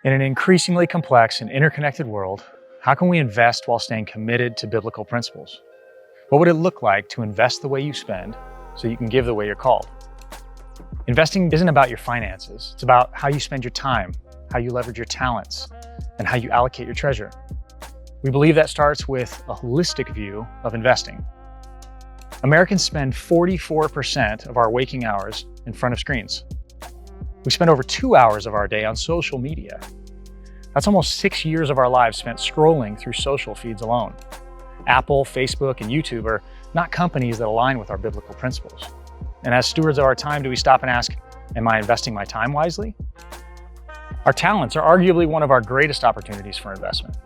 In an increasingly complex and interconnected world, how can we invest while staying committed to biblical principles? What would it look like to invest the way you spend so you can give the way you're called? Investing isn't about your finances. It's about how you spend your time, how you leverage your talents, and how you allocate your treasure. We believe that starts with a holistic view of investing. Americans spend 44% of our waking hours in front of screens. We spend over 2 hours of our day on social media. That's almost 6 years of our lives spent scrolling through social feeds alone. Apple, Facebook, and YouTube are not companies that align with our biblical principles. And as stewards of our time, do we stop and ask, am I investing my time wisely? Our talents are arguably one of our greatest opportunities for investment.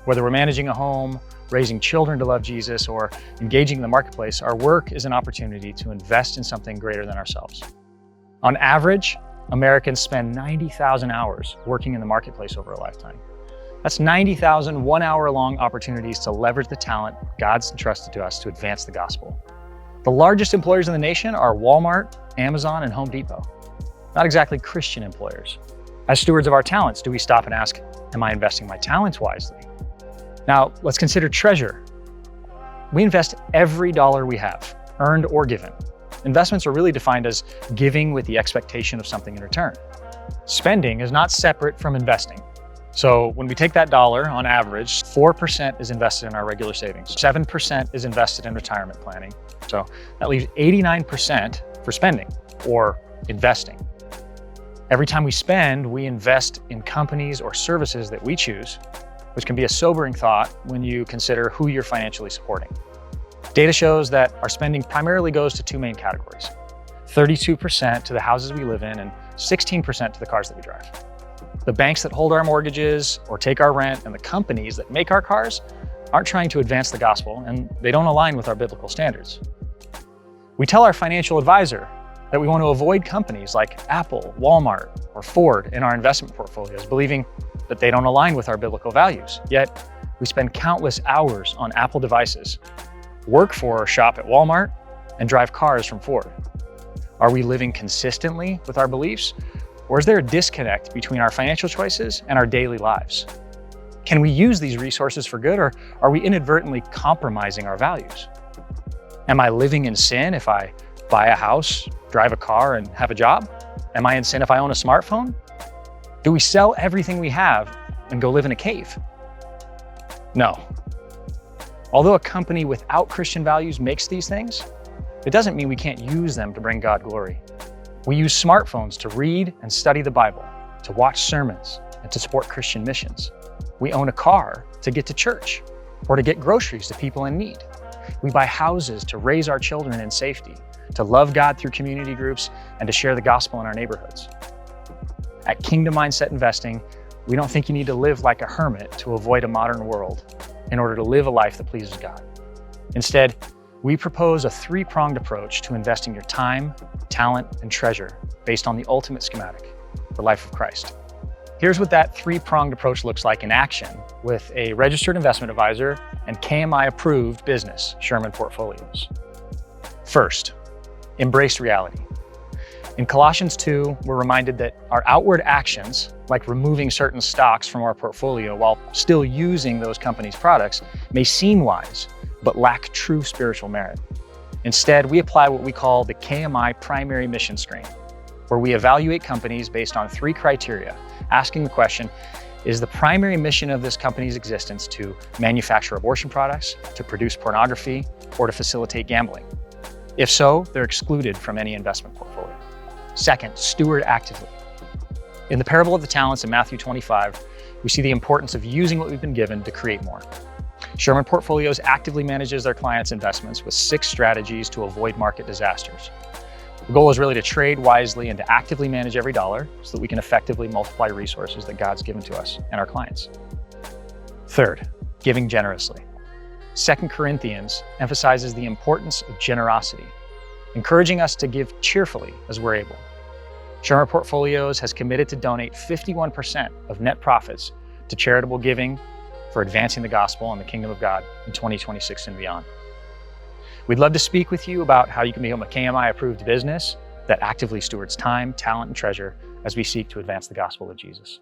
Whether we're managing a home, raising children to love Jesus, or engaging in the marketplace, our work is an opportunity to invest in something greater than ourselves. On average, Americans spend 90,000 hours working in the marketplace over a lifetime. That's 90,000 one-hour-long opportunities to leverage the talent God's entrusted to us to advance the gospel. The largest employers in the nation are Walmart, Amazon, and Home Depot. Not exactly Christian employers. As stewards of our talents, do we stop and ask, am I investing my talents wisely? Now, let's consider treasure. We invest every dollar we have, earned or given. Investments are really defined as giving with the expectation of something in return. Spending is not separate from investing. So when we take that dollar, on average, 4% is invested in our regular savings, 7% is invested in retirement planning. So that leaves 89% for spending or investing. Every time we spend, we invest in companies or services that we choose, which can be a sobering thought when you consider who you're financially supporting. Data shows that our spending primarily goes to two main categories: 32% to the houses we live in and 16% to the cars that we drive. The banks that hold our mortgages or take our rent and the companies that make our cars aren't trying to advance the gospel, and they don't align with our biblical standards. We tell our financial advisor that we want to avoid companies like Apple, Walmart, or Ford in our investment portfolios, believing that they don't align with our biblical values. Yet, we spend countless hours on Apple devices, work for or shop at Walmart, and drive cars from Ford. Are we living consistently with our beliefs? Or is there a disconnect between our financial choices and our daily lives? Can we use these resources for good, or are we inadvertently compromising our values? Am I living in sin if I buy a house, drive a car, and have a job? Am I in sin if I own a smartphone? Do we sell everything we have and go live in a cave? No. Although a company without Christian values makes these things, it doesn't mean we can't use them to bring God glory. We use smartphones to read and study the Bible, to watch sermons, and to support Christian missions. We own a car to get to church or to get groceries to people in need. We buy houses to raise our children in safety, to love God through community groups, and to share the gospel in our neighborhoods. At Kingdom Mindset Investing, we don't think you need to live like a hermit to avoid a modern world in order to live a life that pleases God. Instead, we propose a three-pronged approach to investing your time, talent, and treasure based on the ultimate schematic, the life of Christ. Here's what that three-pronged approach looks like in action with a registered investment advisor and KMI-approved business, Sherman Portfolios. First, embrace reality. In Colossians 2, we're reminded that our outward actions, like removing certain stocks from our portfolio while still using those companies' products, may seem wise, but lack true spiritual merit. Instead, we apply what we call the KMI primary mission screen, where we evaluate companies based on 3 criteria, asking the question, is the primary mission of this company's existence to manufacture abortion products, to produce pornography, or to facilitate gambling? If so, they're excluded from any investment portfolio. Second, steward actively. In the parable of the talents in Matthew 25, we see the importance of using what we've been given to create more. Sherman Portfolios actively manages their clients' investments with 6 strategies to avoid market disasters. The goal is really to trade wisely and to actively manage every dollar so that we can effectively multiply resources that God's given to us and our clients. Third, giving generously. 2 Corinthians emphasizes the importance of generosity, encouraging us to give cheerfully as we're able. Sherman Portfolios has committed to donate 51% of net profits to charitable giving for advancing the gospel and the kingdom of God in 2026 and beyond. We'd love to speak with you about how you can become a KMI-approved business that actively stewards time, talent, and treasure as we seek to advance the gospel of Jesus.